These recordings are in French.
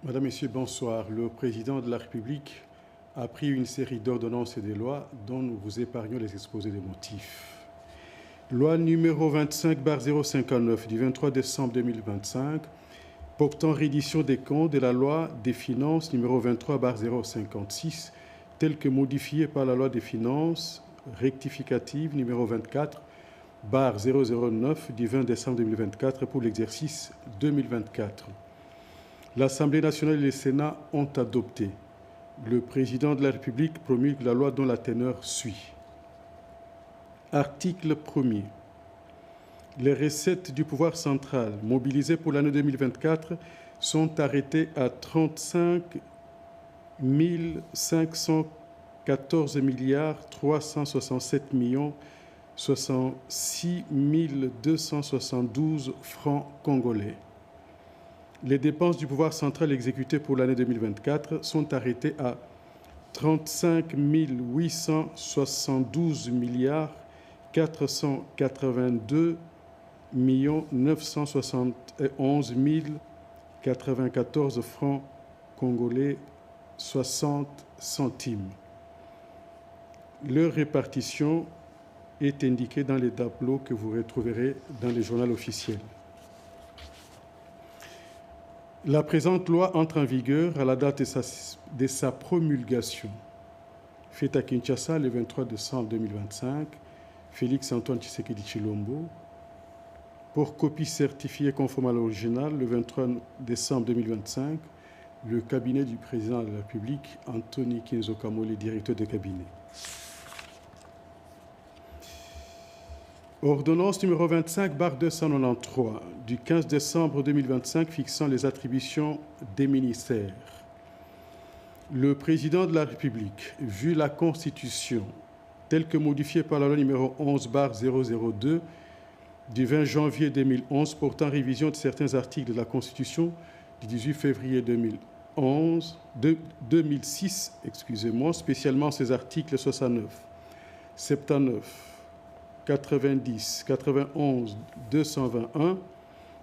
Madame, Messieurs, bonsoir. Le président de la République a pris une série d'ordonnances et de lois dont nous vous épargnons les exposés des motifs. Loi numéro 25/059 du 23 décembre 2025 portant reddition des comptes de la loi des finances numéro 23/056 telle que modifiée par la loi des finances rectificative numéro 24/009 du 20 décembre 2024 pour l'exercice 2024. L'Assemblée nationale et le Sénat ont adopté. Le président de la République promulgue la loi dont la teneur suit. Article 1er. Les recettes du pouvoir central mobilisées pour l'année 2024 sont arrêtées à 35 514 367 66 272 francs congolais. Les dépenses du pouvoir central exécutées pour l'année 2024 sont arrêtées à 35 872 482 971 094 francs congolais 60 centimes. Leur répartition est indiquée dans les tableaux que vous retrouverez dans le journal officiel. La présente loi entre en vigueur à la date de sa promulgation. Faite à Kinshasa le 23 décembre 2025, Félix Antoine Tshisekedi Tshilombo. Pour copie certifiée conforme à l'original, le 23 décembre 2025, le cabinet du président de la République, Anthony Kinzo Kamole, directeur de cabinet. Ordonnance numéro 25/293 du 15 décembre 2025 fixant les attributions des ministères. Le président de la République, vu la Constitution telle que modifiée par la loi numéro 11/002 du 20 janvier 2011 portant révision de certains articles de la Constitution du 18 février 2006, spécialement ces articles 69, 79, 90, 91, 221,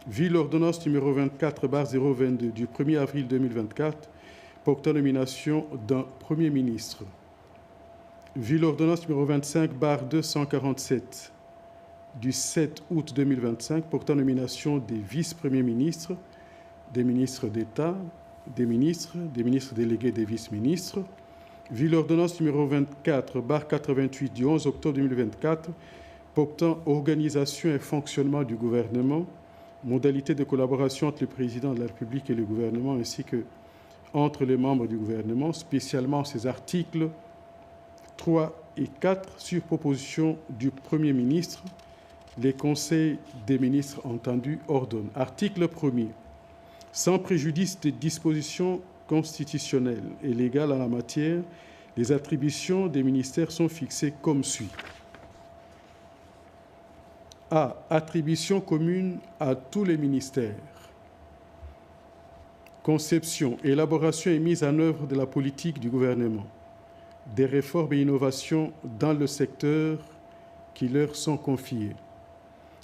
vu l'ordonnance numéro 24/022 du 1er avril 2024 portant nomination d'un Premier ministre, vu l'ordonnance numéro 25/247 du 7 août 2025 portant nomination des vice-premiers ministres, des ministres d'État, des ministres délégués, des vice-ministres, vu l'ordonnance numéro 24/88 du 11 octobre 2024 portant organisation et fonctionnement du gouvernement, modalités de collaboration entre le président de la République et le gouvernement, ainsi que entre les membres du gouvernement, spécialement ces articles 3 et 4 sur proposition du Premier ministre, les conseils des ministres entendus ordonnent. Article 1er. Sans préjudice des dispositions constitutionnelles et légales en la matière, les attributions des ministères sont fixées comme suit. A. Attribution commune à tous les ministères. Conception, élaboration et mise en œuvre de la politique du gouvernement. Des réformes et innovations dans le secteur qui leur sont confiées.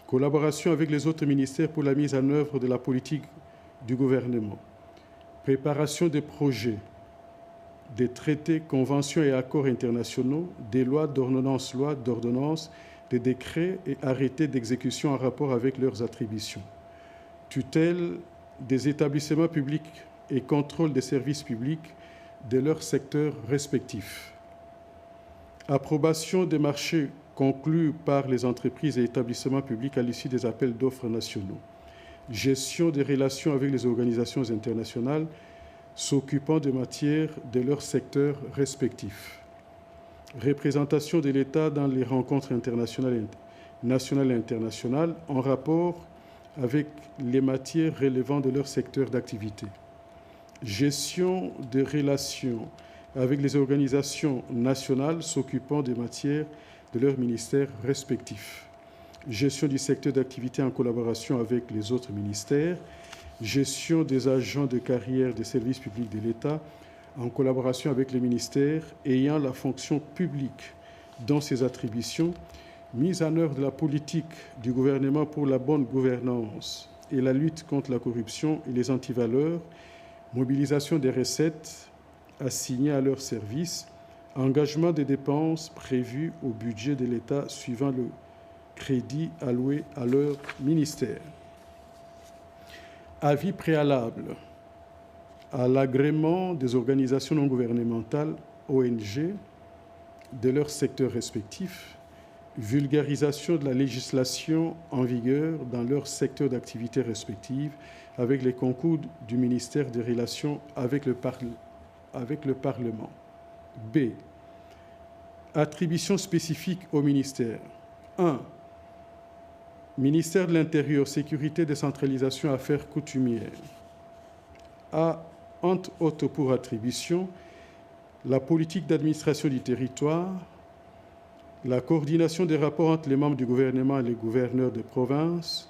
Collaboration avec les autres ministères pour la mise en œuvre de la politique du gouvernement. Préparation des projets, des traités, conventions et accords internationaux, des lois, d'ordonnances, des décrets et arrêtés d'exécution en rapport avec leurs attributions. Tutelle des établissements publics et contrôle des services publics de leurs secteurs respectifs. Approbation des marchés conclus par les entreprises et établissements publics à l'issue des appels d'offres nationaux. Gestion des relations avec les organisations internationales s'occupant de matières de leurs secteurs respectifs. Représentation de l'État dans les rencontres internationales, nationales et internationales en rapport avec les matières relevant de leur secteur d'activité. Gestion des relations avec les organisations nationales s'occupant des matières de leurs ministères respectifs. Gestion du secteur d'activité en collaboration avec les autres ministères. Gestion des agents de carrière des services publics de l'État en collaboration avec les ministères ayant la fonction publique dans ses attributions, mise en œuvre de la politique du gouvernement pour la bonne gouvernance et la lutte contre la corruption et les antivaleurs, mobilisation des recettes assignées à leur service, engagement des dépenses prévues au budget de l'État suivant le crédit alloué à leur ministère. Avis préalable à l'agrément des organisations non gouvernementales ONG de leurs secteurs respectifs, vulgarisation de la législation en vigueur dans leurs secteurs d'activité respectifs avec les concours du ministère des Relations avec le Parlement. B. Attributions spécifiques au ministère. 1. Ministère de l'Intérieur, Sécurité, Décentralisation, Affaires coutumières. A. Entre autres pour attribution, la politique d'administration du territoire, la coordination des rapports entre les membres du gouvernement et les gouverneurs de province,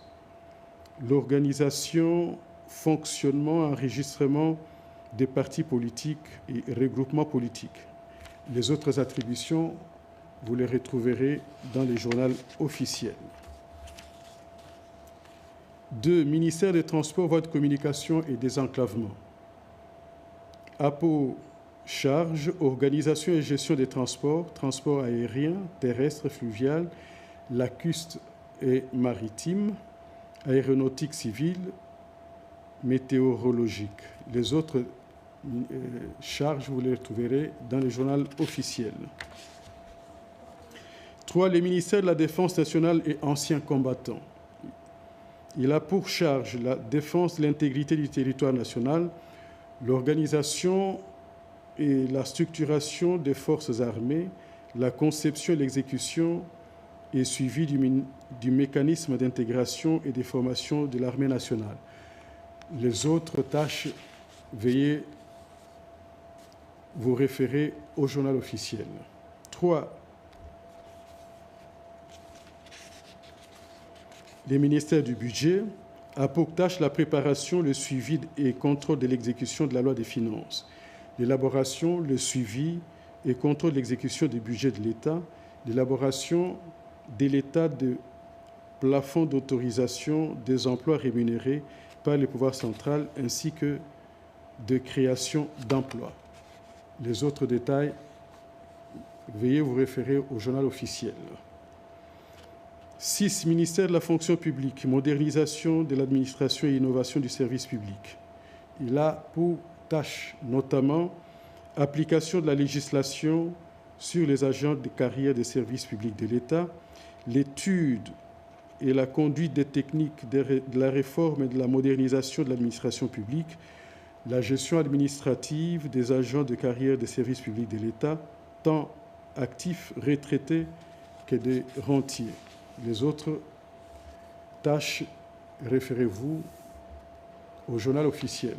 l'organisation, fonctionnement, enregistrement des partis politiques et regroupements politiques. Les autres attributions, vous les retrouverez dans les journaux officiels. 2. Ministère des Transports, Voies de communication et Désenclavement. A pour charge, organisation et gestion des transports, transports aériens, terrestres, fluvial, lacustres et maritimes, aéronautique civile, météorologique. Les autres charges, vous les retrouverez dans les journaux officiels. 3. Les ministères de la Défense nationale et anciens combattants. Il a pour charge la défense de l'intégrité du territoire national, l'organisation et la structuration des forces armées, la conception et l'exécution et suivi du mécanisme d'intégration et de formation de l'armée nationale. Les autres tâches, veuillez vous référer au journal officiel. 3. Les ministères du budget a pour tâche la préparation, le suivi et contrôle de l'exécution de la loi des finances, l'élaboration, le suivi et contrôle de l'exécution du budget de l'État, l'élaboration de l'état de plafond d'autorisation des emplois rémunérés par le pouvoir central ainsi que de création d'emplois. Les autres détails, veuillez vous référer au journal officiel. 6. Ministère de la fonction publique, modernisation de l'administration et innovation du service public. Il a pour tâche notamment application de la législation sur les agents de carrière des services publics de l'État, l'étude et la conduite des techniques de la réforme et de la modernisation de l'administration publique, la gestion administrative des agents de carrière des services publics de l'État, tant actifs, retraités que des rentiers. Les autres tâches, référez-vous au journal officiel.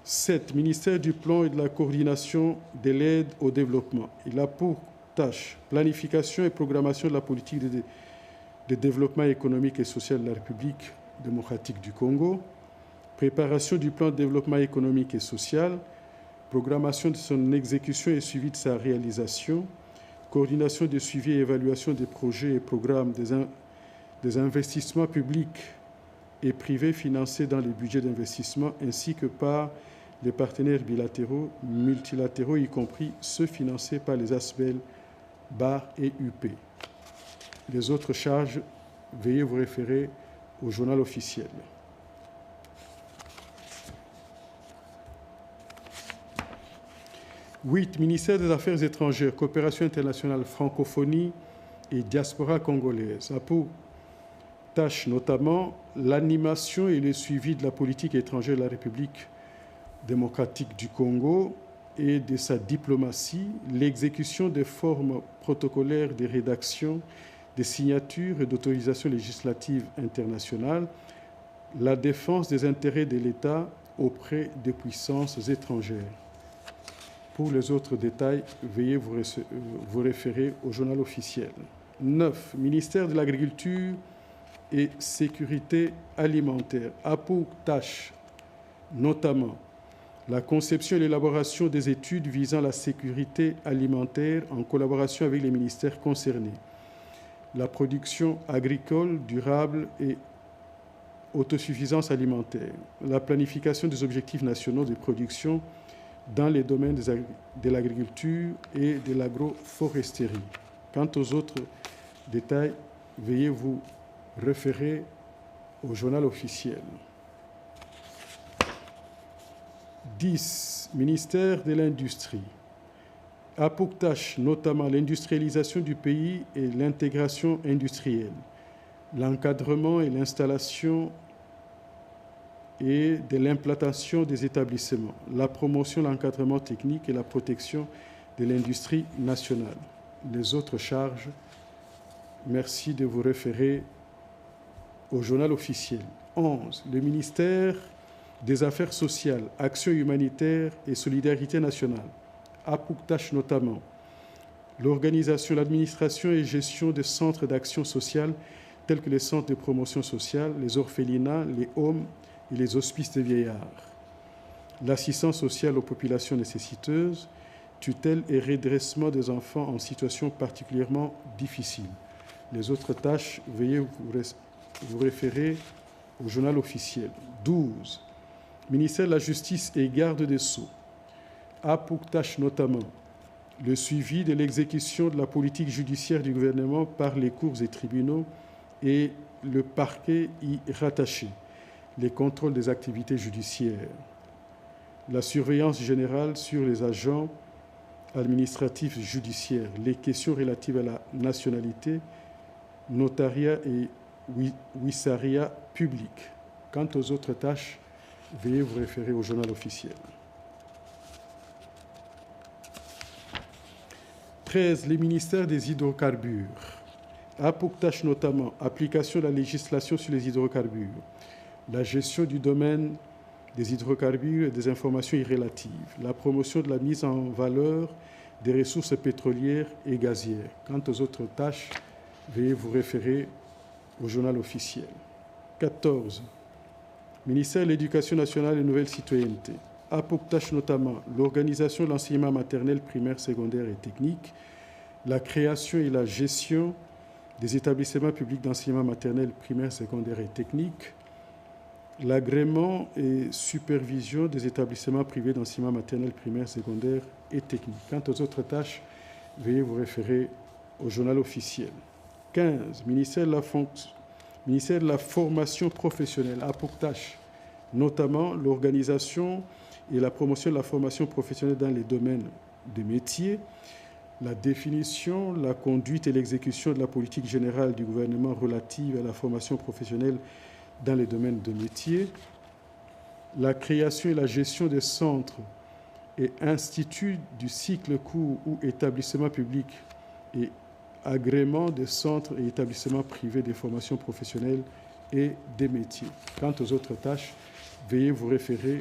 7. Ministère du Plan et de la coordination de l'aide au développement. Il a pour tâche planification et programmation de la politique de développement économique et social de la République démocratique du Congo, préparation du plan de développement économique et social, programmation de son exécution et suivi de sa réalisation, coordination de suivi et évaluation des projets et programmes des investissements publics et privés financés dans les budgets d'investissement ainsi que par les partenaires bilatéraux, multilatéraux, y compris ceux financés par les ASBEL, BAR et UP. Les autres charges, veuillez vous référer au journal officiel. « 8. Ministère des Affaires étrangères, coopération internationale, francophonie et diaspora congolaise a pour tâche notamment l'animation et le suivi de la politique étrangère de la République démocratique du Congo et de sa diplomatie, l'exécution des formes protocolaires des rédactions, des signatures et d'autorisations législatives internationales, la défense des intérêts de l'État auprès des puissances étrangères. Pour les autres détails, veuillez vous référer au journal officiel. 9. Ministère de l'Agriculture et Sécurité alimentaire a pour tâche notamment la conception et l'élaboration des études visant la sécurité alimentaire en collaboration avec les ministères concernés, la production agricole durable et autosuffisance alimentaire, la planification des objectifs nationaux de production dans les domaines de l'agriculture et de l'agroforesterie. Quant aux autres détails, veuillez vous référer au journal officiel. 10. Ministère de l'Industrie. A pour tâche notamment l'industrialisation du pays et l'intégration industrielle, l'encadrement et l'installation et de l'implantation des établissements, la promotion, l'encadrement technique et la protection de l'industrie nationale. Les autres charges, merci de vous référer au journal officiel. 11. Le ministère des Affaires sociales, Action humanitaire et solidarité nationale a pour tâche notamment l'organisation, l'administration et gestion des centres d'action sociale tels que les centres de promotion sociale, les orphelinats, les homes et les hospices de vieillards, l'assistance sociale aux populations nécessiteuses, tutelle et redressement des enfants en situation particulièrement difficile. Les autres tâches, veuillez vous référer au journal officiel. 12. Ministère de la Justice et Garde des Sceaux a pour tâche notamment le suivi de l'exécution de la politique judiciaire du gouvernement par les cours et tribunaux et le parquet y rattaché, les contrôles des activités judiciaires, la surveillance générale sur les agents administratifs judiciaires, les questions relatives à la nationalité, notariat et huissariat public. Quant aux autres tâches, veuillez vous référer au journal officiel. 13. Les ministères des hydrocarbures a pour tâche notamment application de la législation sur les hydrocarbures, la gestion du domaine des hydrocarbures et des informations y relatives, la promotion de la mise en valeur des ressources pétrolières et gazières. Quant aux autres tâches, veuillez vous référer au journal officiel. 14. Ministère de l'Éducation nationale et Nouvelle Citoyenneté a pour tâche notamment l'organisation de l'enseignement maternel, primaire, secondaire et technique, la création et la gestion des établissements publics d'enseignement maternel, primaire, secondaire et technique, l'agrément et supervision des établissements privés d'enseignement maternel, primaire, secondaire et technique. Quant aux autres tâches, veuillez vous référer au journal officiel. 15. Ministère de la formation professionnelle a pour tâche notamment l'organisation et la promotion de la formation professionnelle dans les domaines des métiers, la définition, la conduite et l'exécution de la politique générale du gouvernement relative à la formation professionnelle dans les domaines de métiers, la création et la gestion des centres et instituts du cycle court ou établissements publics et agrément des centres et établissements privés de formation professionnelle et des métiers. Quant aux autres tâches, veuillez vous référer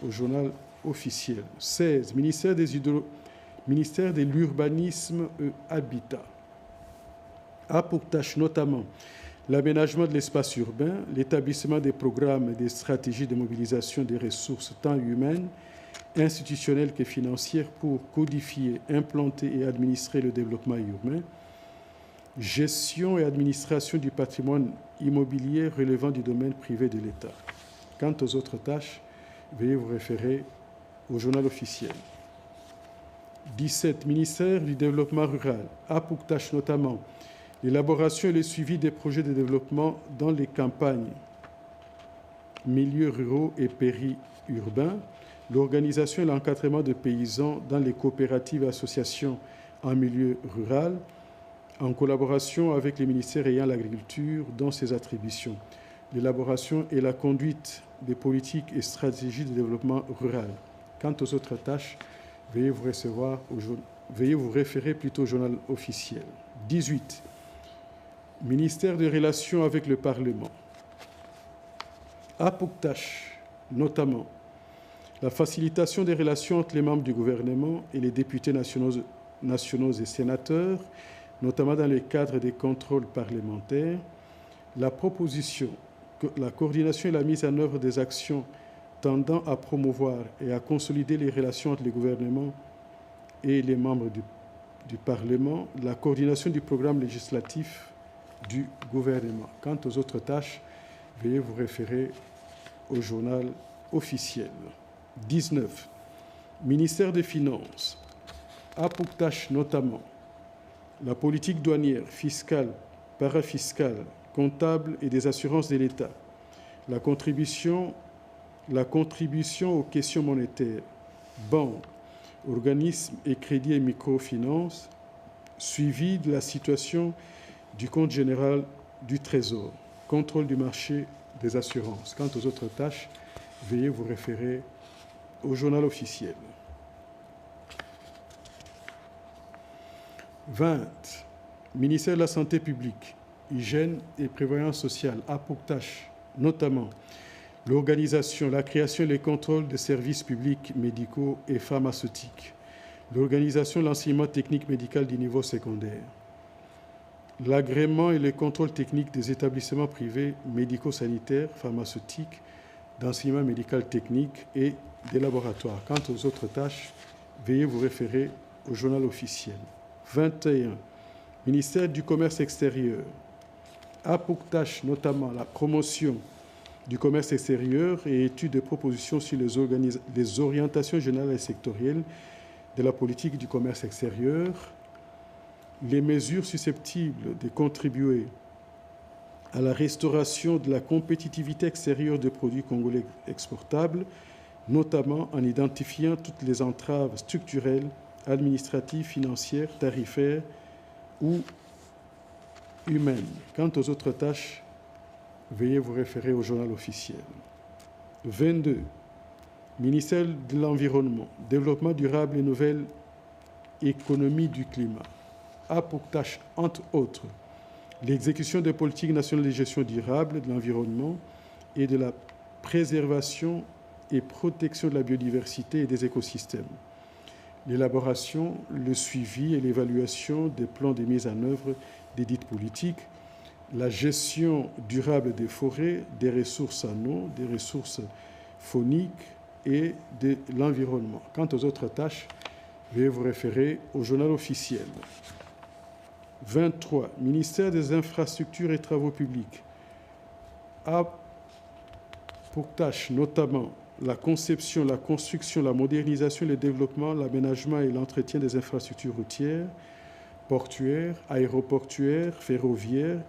au journal officiel. 16. Ministère de l'Urbanisme et Habitat a pour tâche notamment l'aménagement de l'espace urbain, l'établissement des programmes et des stratégies de mobilisation des ressources tant humaines, institutionnelles que financières pour codifier, implanter et administrer le développement urbain, gestion et administration du patrimoine immobilier relevant du domaine privé de l'État. Quant aux autres tâches, veuillez vous référer au journal officiel. 17. Ministère du Développement rural a pour tâche notamment l'élaboration et le suivi des projets de développement dans les campagnes, milieux ruraux et périurbains, l'organisation et l'encadrement de paysans dans les coopératives et associations en milieu rural, en collaboration avec les ministères ayant l'agriculture dans ses attributions, l'élaboration et la conduite des politiques et stratégies de développement rural. Quant aux autres tâches, veuillez vous référer plutôt au journal officiel. 18. Ministère des Relations avec le Parlement a pour tâche notamment la facilitation des relations entre les membres du gouvernement et les députés nationaux et sénateurs, notamment dans le cadre des contrôles parlementaires, la proposition, la coordination et la mise en œuvre des actions tendant à promouvoir et à consolider les relations entre le gouvernement et les membres du Parlement, la coordination du programme législatif du gouvernement. Quant aux autres tâches, veuillez vous référer au journal officiel. 19. Ministère des Finances a pour tâche notamment la politique douanière, fiscale, parafiscale, comptable et des assurances de l'État, la contribution aux questions monétaires, banques, organismes et crédits et microfinances, suivi de la situation du compte général du Trésor, contrôle du marché des assurances. Quant aux autres tâches, veuillez vous référer au journal officiel. 20. Ministère de la Santé publique, Hygiène et Prévoyance sociale a pour tâche notamment l'organisation, la création et le contrôle des services publics médicaux et pharmaceutiques, l'organisation de l'enseignement technique médical du niveau secondaire, l'agrément et le contrôle technique des établissements privés médico-sanitaires, pharmaceutiques, d'enseignement médical technique et des laboratoires. Quant aux autres tâches, veuillez vous référer au journal officiel. 21. Ministère du Commerce extérieur a pour tâche notamment la promotion du commerce extérieur et études de propositions sur les orientations générales et sectorielles de la politique du commerce extérieur, les mesures susceptibles de contribuer à la restauration de la compétitivité extérieure des produits congolais exportables, notamment en identifiant toutes les entraves structurelles, administratives, financières, tarifaires ou humaines. Quant aux autres tâches, veuillez vous référer au journal officiel. 22. Ministère de l'Environnement, Développement durable et nouvelle économie du climat a pour tâche, entre autres, l'exécution des politiques nationales de gestion durable de l'environnement et de la préservation et protection de la biodiversité et des écosystèmes, l'élaboration, le suivi et l'évaluation des plans de mise en œuvre des dites politiques, la gestion durable des forêts, des ressources en eau, des ressources fauniques et de l'environnement. Quant aux autres tâches, veuillez vous référer au journal officiel. 23. Ministère des Infrastructures et Travaux publics a pour tâche notamment la conception, la construction, la modernisation, le développement, l'aménagement et l'entretien des infrastructures routières, portuaires, aéroportuaires, ferroviaires,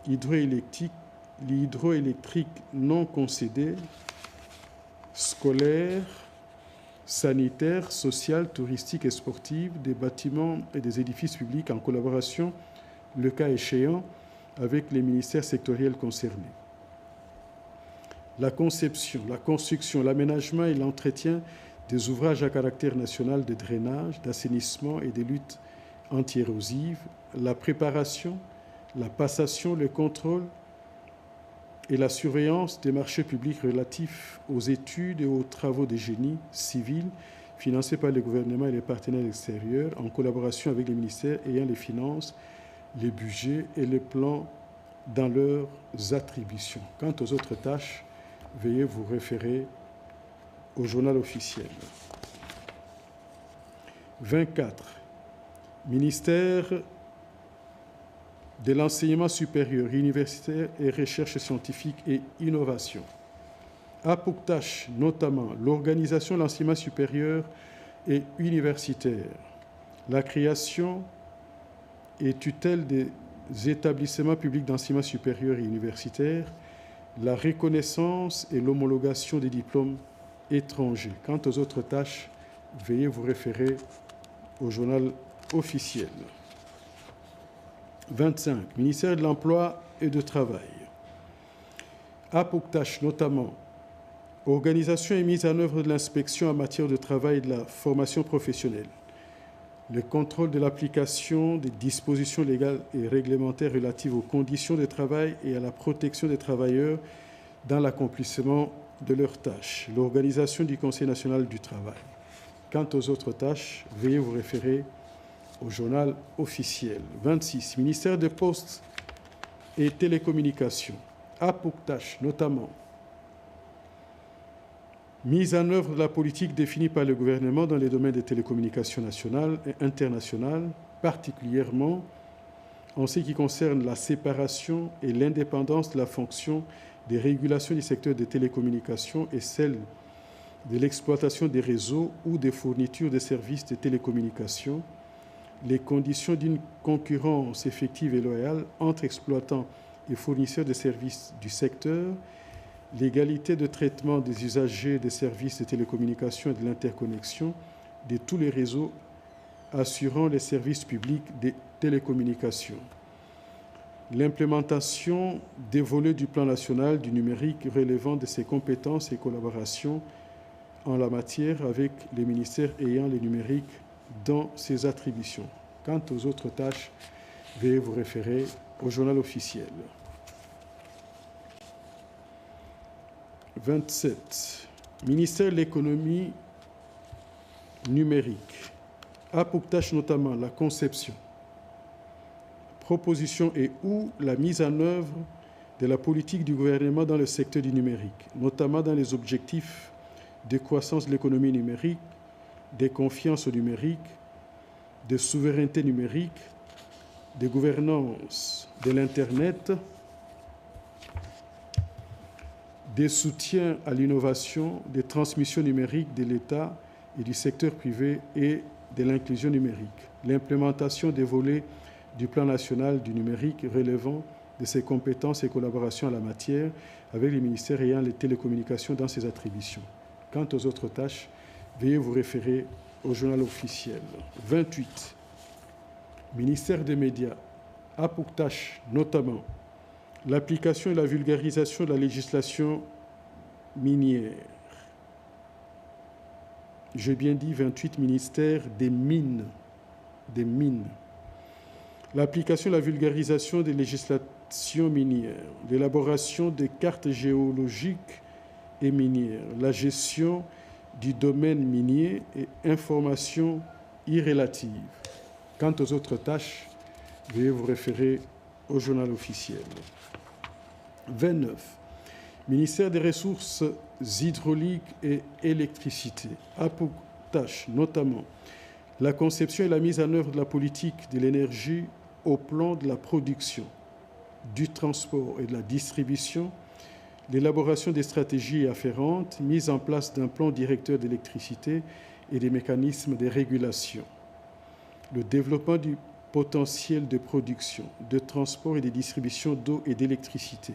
hydroélectriques non concédées, scolaires, sanitaires, sociales, touristiques et sportives, des bâtiments et des édifices publics en collaboration, le cas échéant, avec les ministères sectoriels concernés. La conception, la construction, l'aménagement et l'entretien des ouvrages à caractère national de drainage, d'assainissement et de lutte anti-érosive, la préparation, la passation, le contrôle et la surveillance des marchés publics relatifs aux études et aux travaux de génie civil financés par le gouvernement et les partenaires extérieurs en collaboration avec les ministères ayant les finances, les budgets et les plans dans leurs attributions. Quant aux autres tâches, veuillez vous référer au journal officiel. 24. Ministère de l'enseignement supérieur, universitaire et recherche scientifique et innovation a pour tâche notamment l'organisation de l'enseignement supérieur et universitaire, la création et tutelle des établissements publics d'enseignement supérieur et universitaire, la reconnaissance et l'homologation des diplômes étrangers. Quant aux autres tâches, veuillez vous référer au journal officiel. 25. Ministère de l'Emploi et du Travail a pour tâche notamment organisation et mise en œuvre de l'inspection en matière de travail et de la formation professionnelle, le contrôle de l'application des dispositions légales et réglementaires relatives aux conditions de travail et à la protection des travailleurs dans l'accomplissement de leurs tâches, l'organisation du Conseil national du travail. Quant aux autres tâches, veuillez vous référer au journal officiel. 26. Ministère des Postes et Télécommunications a pour tâche notamment mise en œuvre de la politique définie par le gouvernement dans les domaines des télécommunications nationales et internationales, particulièrement en ce qui concerne la séparation et l'indépendance de la fonction des régulations du secteur des télécommunications et celle de l'exploitation des réseaux ou des fournitures de services de télécommunications, les conditions d'une concurrence effective et loyale entre exploitants et fournisseurs de services du secteur, l'égalité de traitement des usagers des services de télécommunications et de l'interconnexion de tous les réseaux assurant les services publics des télécommunications, l'implémentation des volets du plan national du numérique relevant de ses compétences et collaborations en la matière avec les ministères ayant le numérique dans ses attributions. Quant aux autres tâches, veuillez vous référer au journal officiel. 27. Ministère de l'économie numérique a pour tâche notamment la conception, proposition et ou la mise en œuvre de la politique du gouvernement dans le secteur du numérique, notamment dans les objectifs de croissance de l'économie numérique, de confiance au numérique, de souveraineté numérique, de gouvernance de l'Internet, des soutiens à l'innovation, des transmissions numériques de l'État et du secteur privé et de l'inclusion numérique, l'implémentation des volets du plan national du numérique relevant de ses compétences et collaborations en la matière avec les ministères ayant les télécommunications dans ses attributions. Quant aux autres tâches, veuillez vous référer au journal officiel. 28. Ministère des médias a pour tâche notamment l'application et la vulgarisation de la législation minière. J'ai bien dit 28, ministère des mines. Des mines. L'application et la vulgarisation des législations minières, l'élaboration des cartes géologiques et minières, la gestion du domaine minier et informations irrélatives. Quant aux autres tâches, veuillez vous référer au journal officiel. 29. Ministère des Ressources hydrauliques et électricité a pour tâche notamment la conception et la mise en œuvre de la politique de l'énergie au plan de la production, du transport et de la distribution, l'élaboration des stratégies afférentes, mise en place d'un plan directeur d'électricité et des mécanismes de régulation, le développement du potentiel de production, de transport et de distribution d'eau et d'électricité,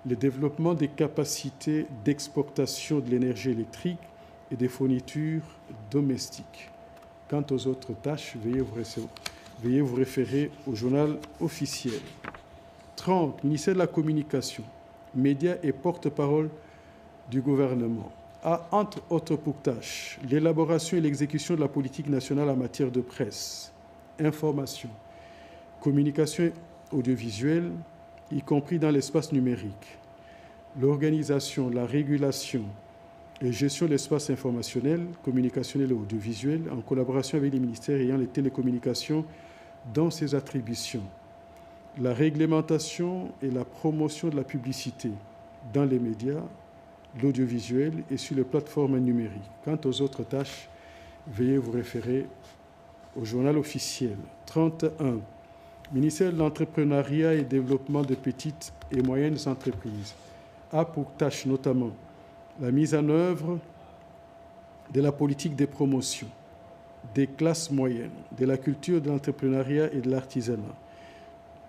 le développement des capacités d'exportation de l'énergie électrique et des fournitures domestiques. Quant aux autres tâches, veuillez vous référer au journal officiel. 30. Ministère de la Communication, médias et porte-parole du gouvernement a, entre autres pour tâche, l'élaboration et l'exécution de la politique nationale en matière de presse, information, communication audiovisuelle, y compris dans l'espace numérique, l'organisation, la régulation et gestion de l'espace informationnel, communicationnel et audiovisuel en collaboration avec les ministères ayant les télécommunications dans ses attributions, la réglementation et la promotion de la publicité dans les médias, l'audiovisuel et sur les plateformes numériques. Quant aux autres tâches, veuillez vous référer au journal officiel. 31. Ministère de l'Entrepreneuriat et Développement de petites et moyennes entreprises a pour tâche notamment la mise en œuvre de la politique de promotion des classes moyennes, de la culture de l'entrepreneuriat et de l'artisanat,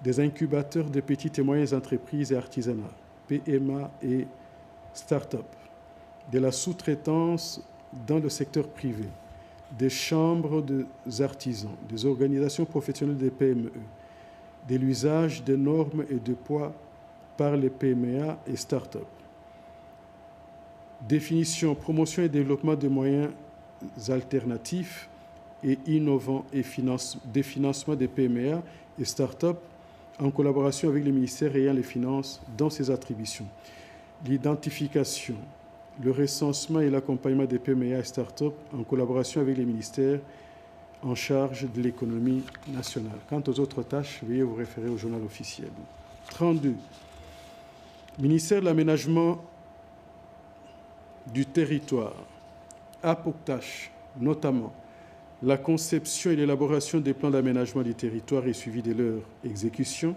des incubateurs de petites et moyennes entreprises et artisanat, PMA et start-up, de la sous-traitance dans le secteur privé, des chambres des artisans, des organisations professionnelles des PME, de l'usage des normes et de poids par les PMA et start-up. Définition, promotion et développement de moyens alternatifs et innovants et des financements des PMA et start-up en collaboration avec les ministères ayant les finances dans ses attributions. L'identification, le recensement et l'accompagnement des PMA et start-up en collaboration avec les ministères en charge de l'économie nationale. Quant aux autres tâches, veuillez vous référer au journal officiel. 32. Ministère de l'Aménagement du territoire a pour tâche notamment la conception et l'élaboration des plans d'aménagement du territoire et suivi de leur exécution,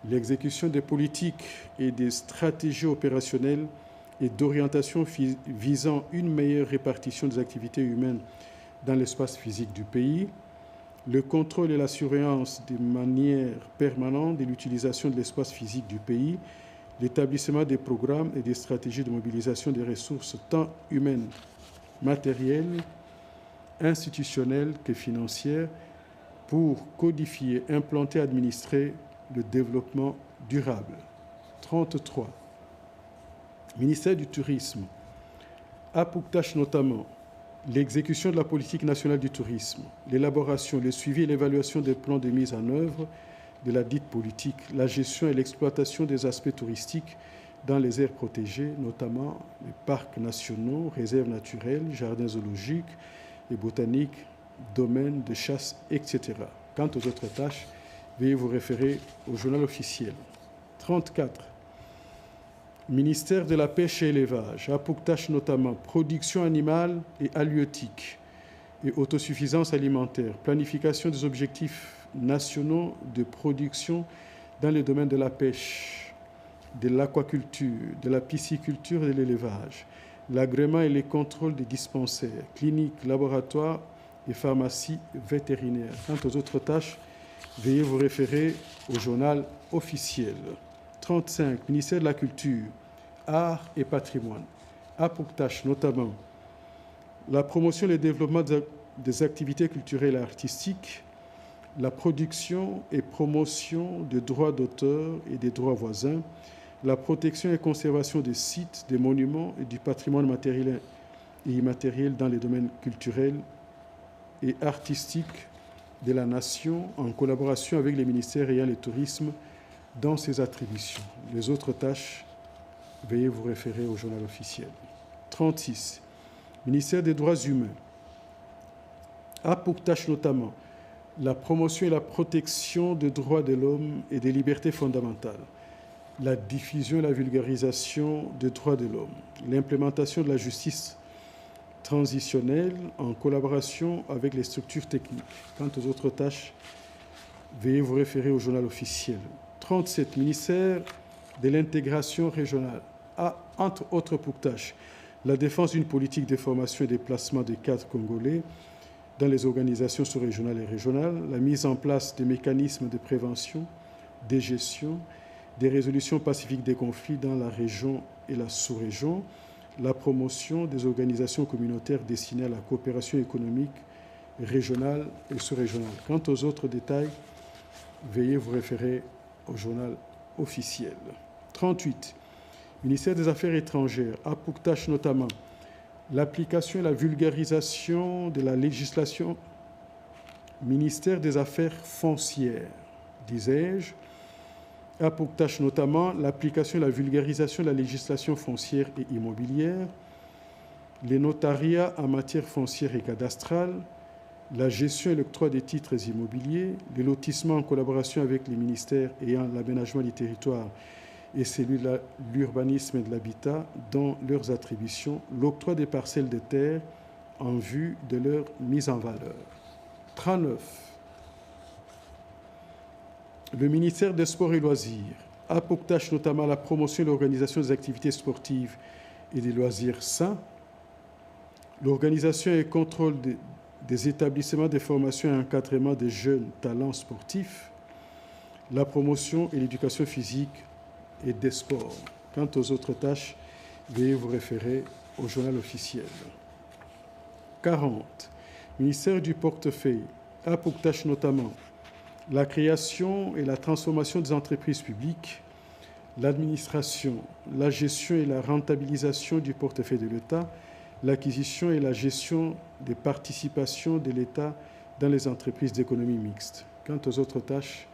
l'exécution des politiques et des stratégies opérationnelles et d'orientation visant une meilleure répartition des activités humaines dans l'espace physique du pays, le contrôle et la surveillance de manière permanente de l'utilisation de l'espace physique du pays, l'établissement des programmes et des stratégies de mobilisation des ressources tant humaines, matérielles, institutionnelles que financières pour codifier, implanter, administrer le développement durable. 33. Ministère du Tourisme a pour tâche notamment l'exécution de la politique nationale du tourisme, l'élaboration, le suivi et l'évaluation des plans de mise en œuvre de la dite politique, la gestion et l'exploitation des aspects touristiques dans les aires protégées, notamment les parcs nationaux, réserves naturelles, jardins zoologiques et botaniques, domaines de chasse, etc. Quant aux autres tâches, veuillez vous référer au journal officiel. 34. Ministère de la Pêche et l'Élevage a pour tâche notamment production animale et halieutique et autosuffisance alimentaire, planification des objectifs nationaux de production dans les domaines de la pêche, de l'aquaculture, de la pisciculture et de l'élevage, l'agrément et les contrôles des dispensaires, cliniques, laboratoires et pharmacies vétérinaires. Quant aux autres tâches, veuillez vous référer au journal officiel. 35. Ministère de la Culture, Arts et Patrimoine a pour tâche notamment la promotion et le développement des activités culturelles et artistiques, la production et promotion des droits d'auteur et des droits voisins, la protection et conservation des sites, des monuments et du patrimoine matériel et immatériel dans les domaines culturels et artistiques de la nation en collaboration avec les ministères ayant le tourisme dans ses attributions. Les autres tâches, veuillez vous référer au journal officiel. 36. Ministère des droits humains a pour tâche notamment la promotion et la protection des droits de l'homme et des libertés fondamentales, la diffusion et la vulgarisation des droits de l'homme, l'implémentation de la justice transitionnelle en collaboration avec les structures techniques. Quant aux autres tâches, veuillez vous référer au journal officiel. 37. Ministère de l'intégration régionale a, entre autres pour tâche, la défense d'une politique de formation et de placement des cadres congolais dans les organisations sous-régionales et régionales, la mise en place des mécanismes de prévention, de gestion, des résolutions pacifiques des conflits dans la région et la sous-région, la promotion des organisations communautaires destinées à la coopération économique régionale et sous-régionale. Quant aux autres détails, veuillez vous référer au journal officiel. 38. Ministère des Affaires étrangères a pour tâche notamment l'application et la vulgarisation de la législation. Ministère des Affaires foncières, disais-je, a pour tâche notamment l'application et la vulgarisation de la législation foncière et immobilière, les notariats en matière foncière et cadastrale, la gestion et l'octroi des titres immobiliers, le lotissement en collaboration avec les ministères ayant l'aménagement du territoire et celui de l'urbanisme et de l'habitat dans leurs attributions, l'octroi des parcelles de terre en vue de leur mise en valeur. 39. Le ministère des Sports et Loisirs a pour tâche notamment la promotion et l'organisation des activités sportives et des loisirs sains, l'organisation et le contrôle des établissements de formation et encadrement des jeunes talents sportifs, la promotion et l'éducation physique et des sports. Quant aux autres tâches, veuillez vous référer au journal officiel. 40. Ministère du portefeuille a pour tâche notamment la création et la transformation des entreprises publiques, l'administration, la gestion et la rentabilisation du portefeuille de l'État, l'acquisition et la gestion des participations de l'État dans les entreprises d'économie mixte. Quant aux autres tâches,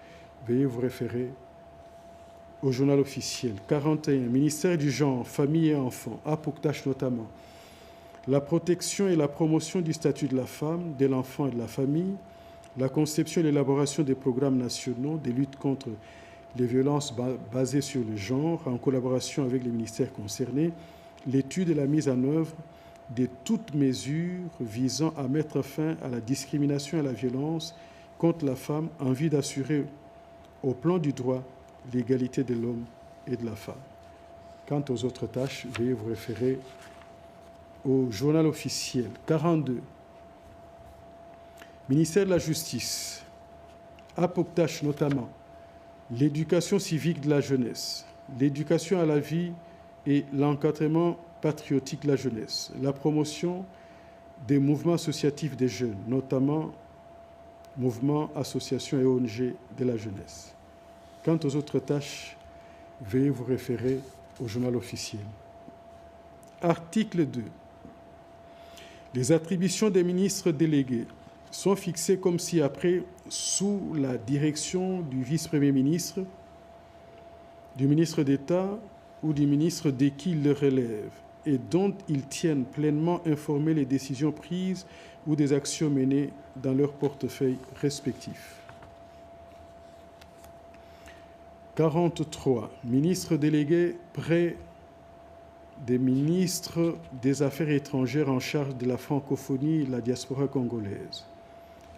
veuillez vous référer au journal officiel. 41. Ministère du Genre, Famille et Enfants a pour tâche notamment la protection et la promotion du statut de la femme, de l'enfant et de la famille, la conception et l'élaboration des programmes nationaux de lutte contre les violences basées sur le genre en collaboration avec les ministères concernés, l'étude et la mise en œuvre de toutes mesures visant à mettre fin à la discrimination et à la violence contre la femme en vue d'assurer au plan du droit l'égalité de l'homme et de la femme. Quant aux autres tâches, veuillez vous référer au journal officiel. 42. Ministère de la Justice a pour tâche notamment l'éducation civique de la jeunesse, l'éducation à la vie et l'encadrement patriotique de la jeunesse, la promotion des mouvements associatifs des jeunes, notamment mouvements, associations et ONG de la jeunesse. Quant aux autres tâches, veuillez vous référer au journal officiel. Article 2. Les attributions des ministres délégués sont fixées comme ci-après sous la direction du vice-premier ministre, du ministre d'État ou du ministre de qui ils le relèvent et dont ils tiennent pleinement informés les décisions prises ou des actions menées dans leur portefeuille respectif. 43. Ministre délégué près des ministres des Affaires étrangères en charge de la francophonie et de la diaspora congolaise.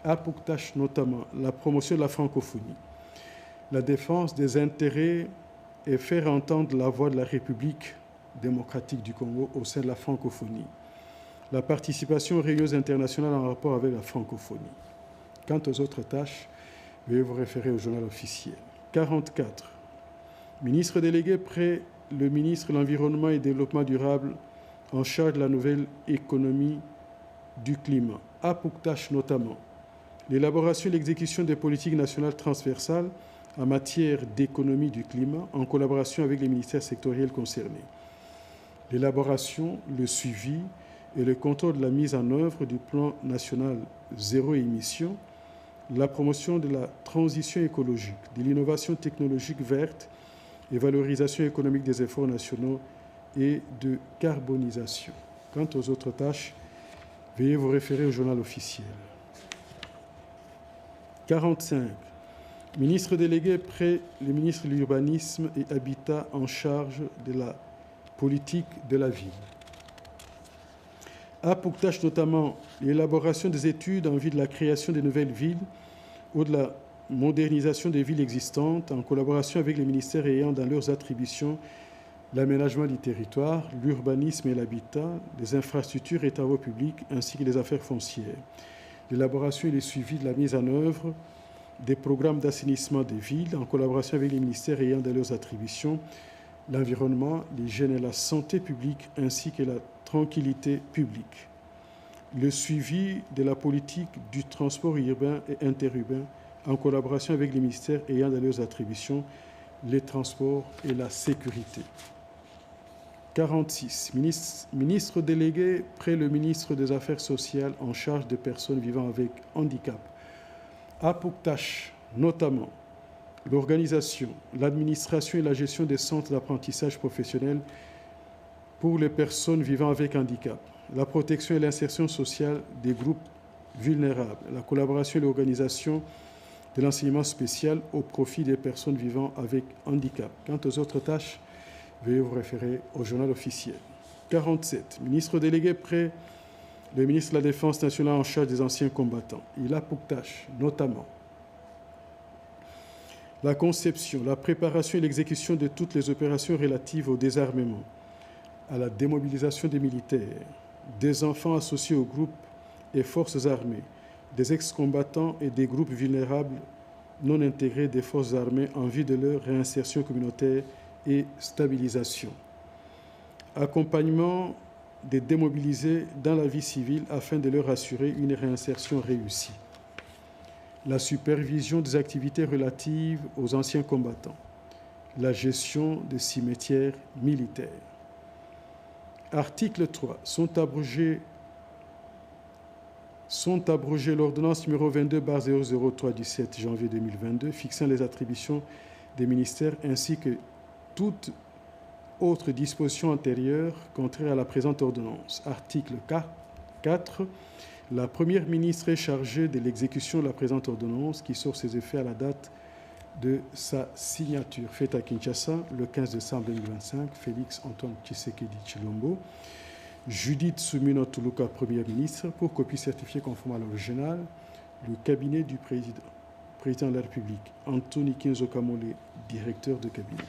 A pour tâche notamment la promotion de la francophonie, la défense des intérêts et faire entendre la voix de la République démocratique du Congo au sein de la francophonie, la participation aux réunions internationales en rapport avec la francophonie. Quant aux autres tâches, veuillez vous référer au journal officiel. 44. Ministre délégué près le ministre de l'Environnement et du Développement durable en charge de la nouvelle économie du climat a pour tâche notamment l'élaboration et l'exécution des politiques nationales transversales en matière d'économie du climat en collaboration avec les ministères sectoriels concernés, l'élaboration, le suivi et le contrôle de la mise en œuvre du plan national zéro émission, la promotion de la transition écologique, de l'innovation technologique verte et valorisation économique des efforts nationaux et de carbonisation. Quant aux autres tâches, veuillez vous référer au journal officiel. 45. Ministre délégué près le ministre de l'Urbanisme et Habitat en charge de la politique de la ville. A pour tâche notamment l'élaboration des études en vue de la création de nouvelles villes ou de la modernisation des villes existantes en collaboration avec les ministères ayant dans leurs attributions l'aménagement du territoire, l'urbanisme et l'habitat, les infrastructures et travaux publics ainsi que les affaires foncières, l'élaboration et le suivi de la mise en œuvre des programmes d'assainissement des villes en collaboration avec les ministères ayant dans leurs attributions l'environnement, l'hygiène et la santé publique ainsi que la tranquillité publique, le suivi de la politique du transport urbain et interurbain en collaboration avec les ministères ayant dans leurs attributions les transports et la sécurité. 46. Ministre délégué près le ministre des Affaires sociales en charge des personnes vivant avec handicap a pour tâche notamment l'organisation, l'administration et la gestion des centres d'apprentissage professionnel pour les personnes vivant avec handicap, la protection et l'insertion sociale des groupes vulnérables, la collaboration et l'organisation de l'enseignement spécial au profit des personnes vivant avec handicap. Quant aux autres tâches, veuillez vous référer au journal officiel. 47. Ministre délégué près le ministre de la Défense nationale en charge des anciens combattants. Il a pour tâche notamment la conception, la préparation et l'exécution de toutes les opérations relatives au désarmement, à la démobilisation des militaires, des enfants associés aux groupes et forces armées, des ex-combattants et des groupes vulnérables non intégrés des forces armées en vue de leur réinsertion communautaire et stabilisation. Accompagnement des démobilisés dans la vie civile afin de leur assurer une réinsertion réussie. La supervision des activités relatives aux anciens combattants. La gestion des cimetières militaires. Article 3. Sont abrogées l'ordonnance numéro 22/003 du 7 janvier 2022 fixant les attributions des ministères ainsi que toute autre disposition antérieure contraire à la présente ordonnance. Article 4. La Première ministre est chargée de l'exécution de la présente ordonnance qui sort ses effets à la date de sa signature. Faite à Kinshasa le 15 décembre 2025, Félix Antoine Tshisekedi Tshilombo. Judith Suminwa Tuluka, Première ministre, pour copie certifiée conforme à l'original, le cabinet du Président de la République, Anthony Kinzo Kamole, directeur de cabinet.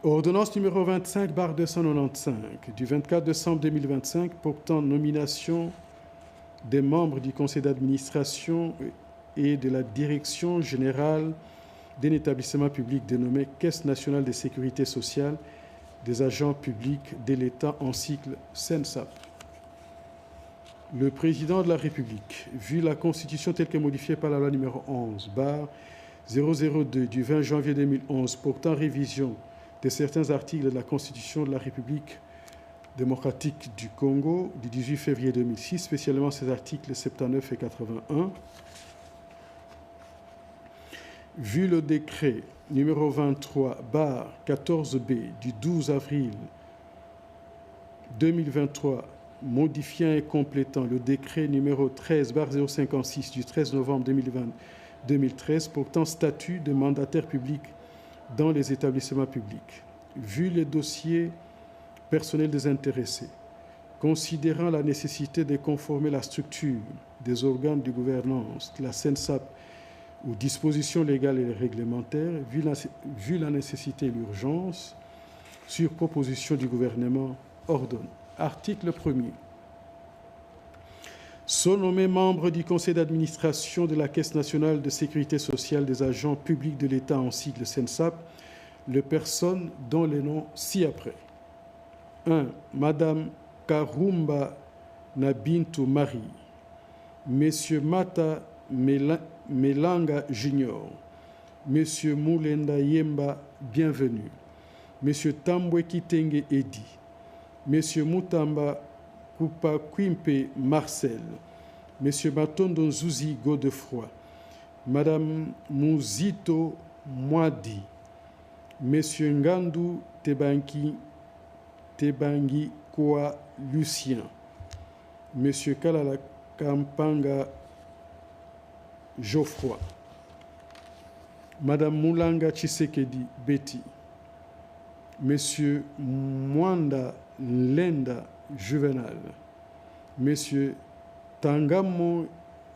Ordonnance numéro 25/295 du 24 décembre 2025 portant nomination des membres du conseil d'administration et de la direction générale d'un établissement public dénommé Caisse nationale de sécurité sociale des agents publics de l'État en cycle CENSAP. Le Président de la République, vu la Constitution telle que modifiée par la loi numéro 11/002 du 20 janvier 2011 portant révision de certains articles de la Constitution de la République démocratique du Congo du 18 février 2006, spécialement ses articles 79 et 81, vu le décret numéro 23/14B du 12 avril 2023 modifiant et complétant le décret numéro 13/056 du 13 novembre 2013 portant statut de mandataire public dans les établissements publics, vu les dossiers personnels des intéressés, considérant la nécessité de conformer la structure des organes de gouvernance de la CENSAP aux dispositions légales et réglementaires, vu la nécessité et l'urgence, sur proposition du gouvernement, ordonne. Article 1er. Sont nommés membres du conseil d'administration de la Caisse nationale de sécurité sociale des agents publics de l'État en sigle CENSAP, les personnes dont les noms ci-après. 1. Madame Karumba Nabintu Marie. Monsieur Mata Melanga Junior. Monsieur Moulenda Yemba, bienvenue. Monsieur Tambwe Kitenge Edi. Monsieur Mutamba Kupa Kwimpe Marcel. Monsieur Matondo Zouzi Godefroy. Madame Mouzito Mwadi. Monsieur Ngandu Tebangi Kwa Lucien. Monsieur Kalala Kampanga Geoffroy. Madame Moulanga Tshisekedi Betty. Monsieur Mwanda Lenda Juvenal. Monsieur Tangamo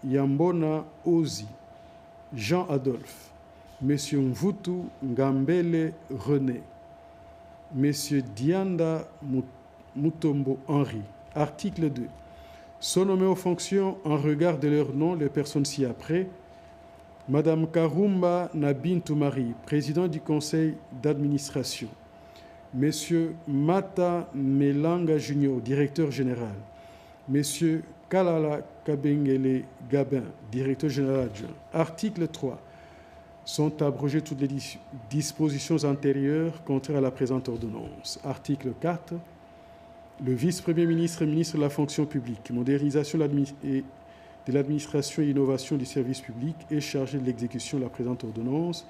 Yambona Ozi Jean Adolphe. Monsieur Mvutu Ngambele René. Monsieur Dianda Mutombo Henri. Article 2. Sont nommés aux fonctions en regard de leur nom les personnes ci-après. Madame Karumba Nabintu Marie, président du conseil d'administration. Monsieur Mata Melanga Junior, directeur général. Monsieur Kalala Kabengele Gabin, directeur général adjoint. Article 3. Sont abrogées toutes les dispositions antérieures contraires à la présente ordonnance. Article 4. Le vice-premier ministre et ministre de la fonction publique, modernisation de l'administration et innovation du service public est chargé de l'exécution de la présente ordonnance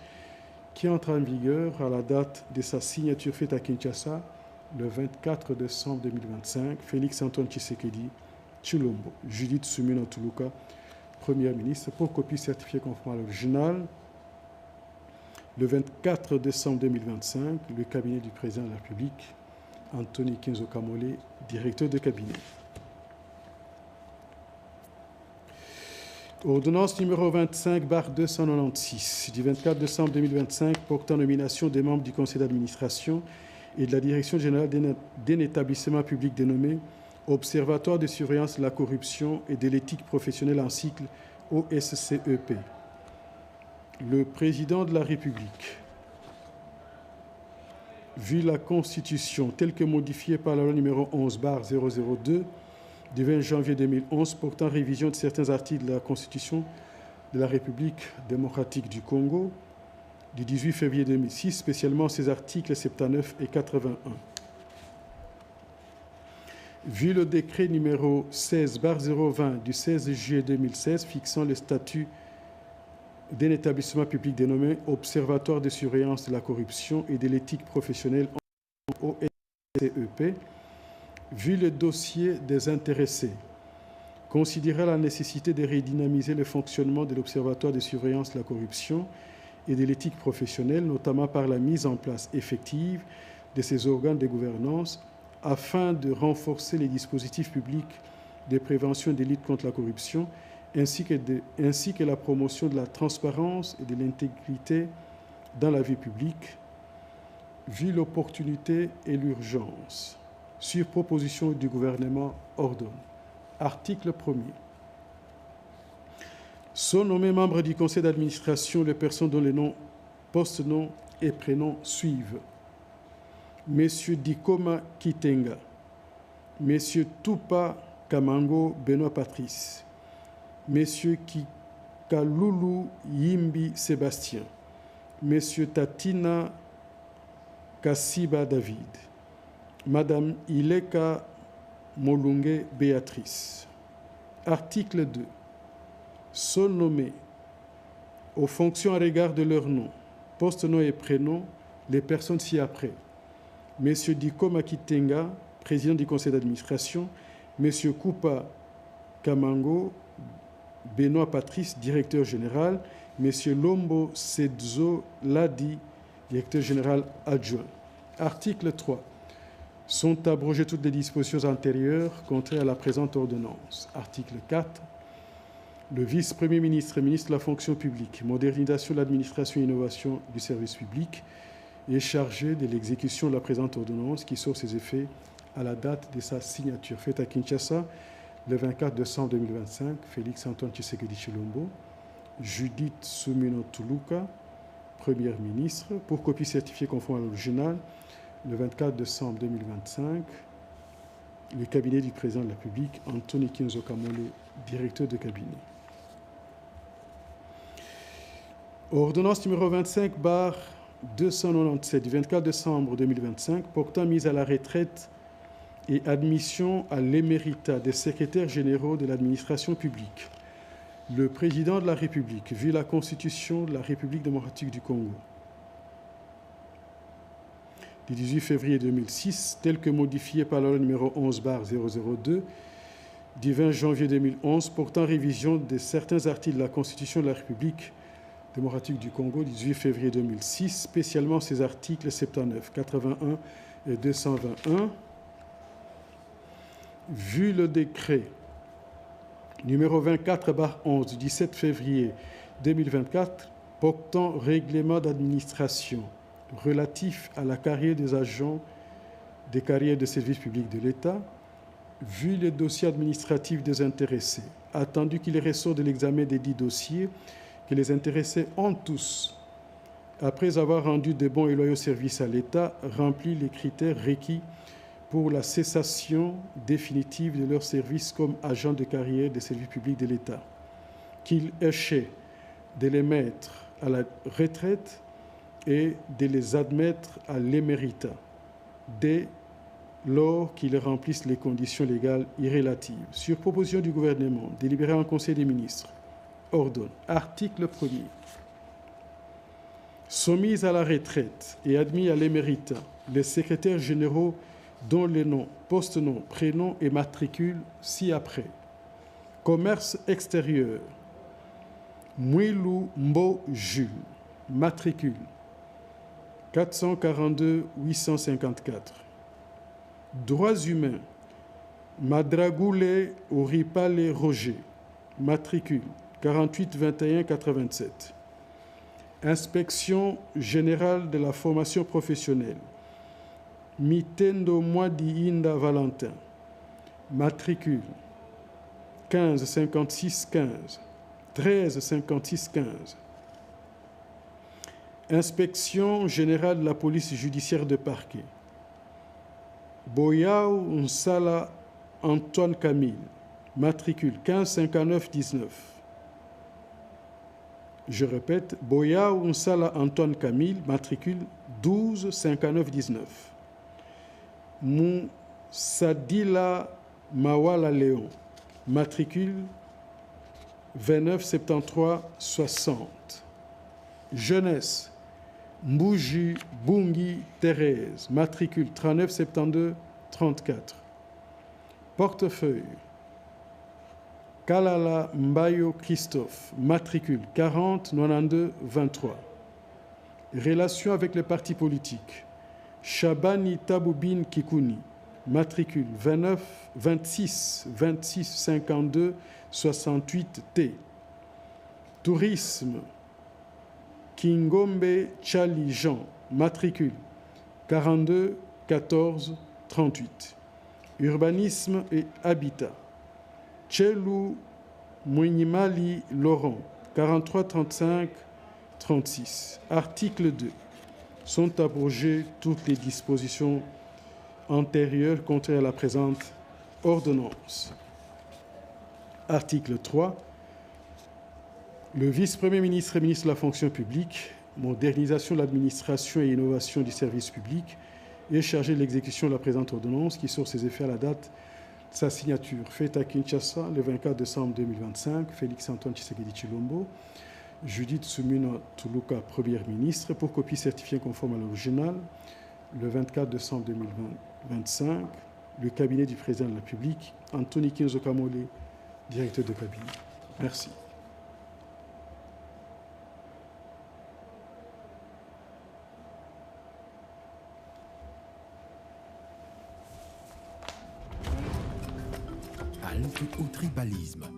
qui entre en vigueur à la date de sa signature faite à Kinshasa le 24 décembre 2025. Félix Antoine Tshisekedi Tshilombo, Judith Suminwa Tuluka, Première ministre, pour copie certifiée conforme à l'original. Le 24 décembre 2025, le cabinet du président de la République, Anthony Kinzo Kamole, directeur de cabinet. Ordonnance numéro 25/296 du 24 décembre 2025 portant nomination des membres du conseil d'administration et de la direction générale d'un établissement public dénommé Observatoire de surveillance de la corruption et de l'éthique professionnelle en cycle OSCEP. Le président de la République, vu la Constitution telle que modifiée par la loi numéro 11/002 du 20 janvier 2011 portant révision de certains articles de la Constitution de la République démocratique du Congo du 18 février 2006, spécialement ses articles 79 et 81. Vu le décret numéro 16/020 du 16 juillet 2016 fixant le statut d'un établissement public dénommé Observatoire de surveillance de la corruption et de l'éthique professionnelle en OSCEP, vu le dossier des intéressés, considérer la nécessité de redynamiser le fonctionnement de l'Observatoire de surveillance de la corruption et de l'éthique professionnelle, notamment par la mise en place effective de ces organes de gouvernance afin de renforcer les dispositifs publics de prévention et de lutte contre la corruption ainsi que la promotion de la transparence et de l'intégrité dans la vie publique, vu l'opportunité et l'urgence, sur proposition du gouvernement, ordonne. Article 1er. Sont nommés membres du conseil d'administration les personnes dont les noms, post-noms et prénoms suivent. Messieurs Dikoma Kitenga, Messieurs Tupa Kamango Benoît Patrice, Messieurs Kikalulu Yimbi Sébastien, Messieurs Tatina Kassiba David, Madame Ileka Molunge Béatrice. Article 2. Sont nommés aux fonctions à l'égard de leur nom, post-nom et prénom, les personnes ci-après. Messieurs Dikoma Kitenga, président du conseil d'administration, Messieurs Kupa Kamango Benoît Patrice, directeur général, Messieurs Lombo Sedzo Ladi, directeur général adjoint. Article 3. Sont abrogées toutes les dispositions antérieures contraires à la présente ordonnance. Article 4. Le vice-premier ministre et ministre de la fonction publique, modernisation de l'administration et innovation du service public, est chargé de l'exécution de la présente ordonnance qui sort ses effets à la date de sa signature. Faite à Kinshasa le 24 décembre 2025, Félix Antoine Tshisekedi Tshilombo, Judith Soumino Tuluka, Première ministre, pour copie certifiée conforme à l'original, le 24 décembre 2025, le cabinet du président de la République, Anthony Kinzo Kamole, directeur de cabinet. Ordonnance numéro 25/297 du 24 décembre 2025 portant mise à la retraite et admission à l'éméritat des secrétaires généraux de l'administration publique. Le président de la République, vu la Constitution de la République démocratique du Congo, du 18 février 2006, telle que modifiée par la loi numéro 11/002 du 20 janvier 2011 portant révision de certains articles de la Constitution de la République démocratique du Congo, du 18 février 2006, spécialement ces articles 79, 81 et 221, vu le décret numéro 24/11 du 17 février 2024 portant règlement d'administration relatif à la carrière des agents des carrières de service public de l'État, vu les dossiers administratifs des intéressés, attendu qu'il est ressort de l'examen des dits dossiers que les intéressés ont tous, après avoir rendu de bons et loyaux services à l'État, rempli les critères requis pour la cessation définitive de leur service comme agents de carrière des services publics de l'État, qu'il échait de les mettre à la retraite et de les admettre à l'éméritat, dès lors qu'ils remplissent les conditions légales irrélatives. Sur proposition du gouvernement, délibéré en Conseil des ministres, ordonne. Article 1er. Sont mis à la retraite et admis à l'éméritat les secrétaires généraux dont les noms, post-noms, prénoms et matricules ci-après. Commerce extérieur, Mouilou Mbo Jules, matricule 442 854. Droits humains, Madragoulé Oripale Roger, matricule 48 21 87. Inspection générale de la formation professionnelle, Mitendo Mwadi Inda Valentin, matricule 15 56 15, 13 56 15. Inspection générale de la police judiciaire de parquet, Boyao Nsala Antoine Camille, matricule 15 59 19. Je répète, Boyao Nsala Antoine Camille, matricule 12 59 19. Moussadila Mawala Léon, matricule 29 73 60. Jeunesse, Mbouji Bungi Thérèse, matricule 39 72 34. Portefeuille, Kalala Mbayo Christophe, matricule 40 92 23. Relations avec les partis politiques, Shabani Taboubine Kikouni, matricule 2652 68T. Tourisme, Kingombe Chali Jean, matricule 42 14 38. Urbanisme et habitat, Tchelou Mouinimali Laurent, 43 35 36. Article 2. Sont abrogées toutes les dispositions antérieures contraires à la présente ordonnance. Article 3. Le vice-premier ministre et ministre de la fonction publique, modernisation de l'administration et innovation du service public, est chargé de l'exécution de la présente ordonnance qui sort ses effets à la date de sa signature. Faite à Kinshasa le 24 décembre 2025, Félix-Antoine Tshisekedi Tshilombo, Judith Suminwa Tuluka, Première ministre, pour copie certifiée conforme à l'original, le 24 décembre 2025, le cabinet du président de la République, Anthony Kinzo Kamole, directeur de cabinet. Merci. Halte au tribalisme.